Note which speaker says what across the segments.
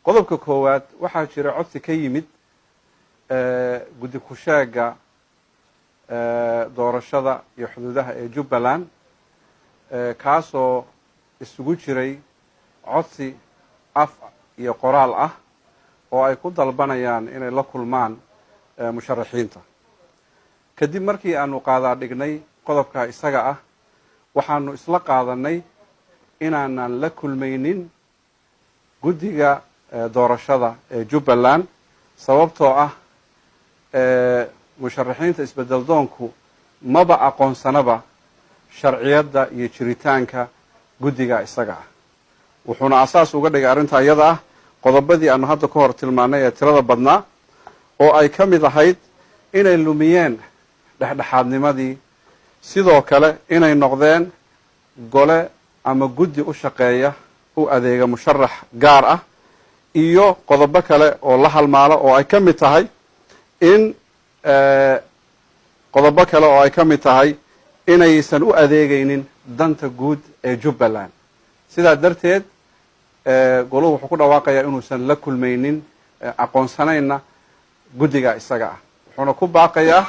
Speaker 1: qodobka koowaad waxaa jira codsi ka yimid guddi ku-sheega doorashada iyo xuduudaha ee Jubbaland kaasoo isugu jiray codsi af iyo qoraal ah oo ay ku dalbanayaan inay la kulmaan musharaxiinta. kadib markii aanu qaadaa dhignay qodobka isaga ah waxaanu isla qaadanay inaanan la kulmaynin guddiga doorashada ee Jubbaland sababtoo ah musharaxiinta isbedel doonku maba aqoonsanaba sharciyada iyo jiritaanka guddiga isaga ah. wuxuuna asaas uga dhigay arrinta iyada ah qodobadii aanu hadda ka hor tilmaanay ee tirada badnaa oo ay ka mid ahayd inay lumiyeen dhexdhexaadnimadii, sidoo kale inay noqdeen gole ama guddi u shaqeeya u adeega musharax gaar ah, iyo qodobo kale oo la halmaalo oo ay ka mid tahay in inaysan u adeegaynin danta guud ee Jubbaland. sidaa darteed goluhu wuxuu ku dhawaaqayaa inuusan la kulmaynin aqoonsanayna guddiga isaga ah, wuxuuna ku baaqayaa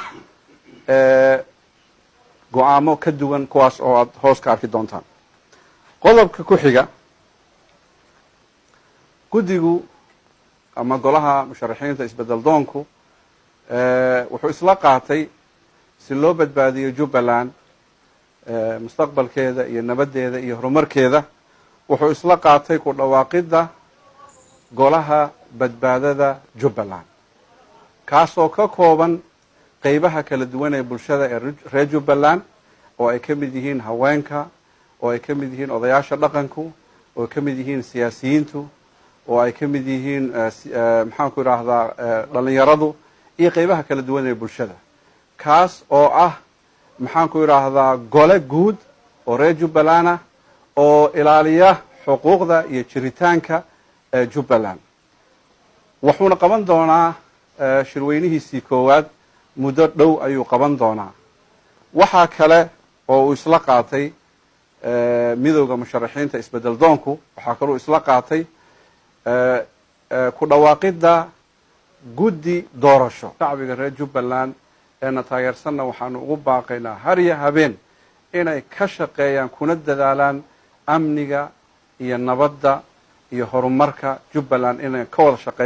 Speaker 1: go-aamo ka duwan kuwaas oo aad hoos ka arki doontaan. qodobka ku xiga, guddigu ama golaha musharaxiinta isbedel doonku wuxuu isla qaatay si loo badbaadiyo Jubbaland mustaqbalkeeda iyo nabadeeda iyo horumarkeeda, wuxuu isla qaatay ku dhawaaqidda golaha badbaadada Jubbaland kaasoo ka kooban qeybaha kala duwan ee bulshada ee reer Jubbaland oo ay ka mid yihiin haweenka, oo ay ka mid yihiin odayaasha dhaqanku, oo ay ka mid yihiin siyaasiyiintu, oo ay ka mid yihiin maxaan ku idhaahdaa dhalinyaradu iyo qeybaha kala duwan ee bulshada, kaas oo ah maxaan ku idhaahdaa gole guud oo reer Jubbaland ah oo ilaaliya xuquuqda iyo jiritaanka Jubbaland. wuxuuna qaban doonaa shirweynihiisii koowaad muddo dhow ayuu qaban doonaa. waxaa kale oo uu isla qaatay midowda musharaxiinta isbedel doonku, waxaa kaloo isla qaatay ku dhawaaqidda guddi doorasho. shacbiga reer Jubbaland eena taageersanna waxaanu ugu baaqaynaa har iyo habeen inay ka shaqeeyaan kuna dadaalaan amniga iyo nabadda iyo horumarka Jubbaland inay ka wada shaqeeyaan.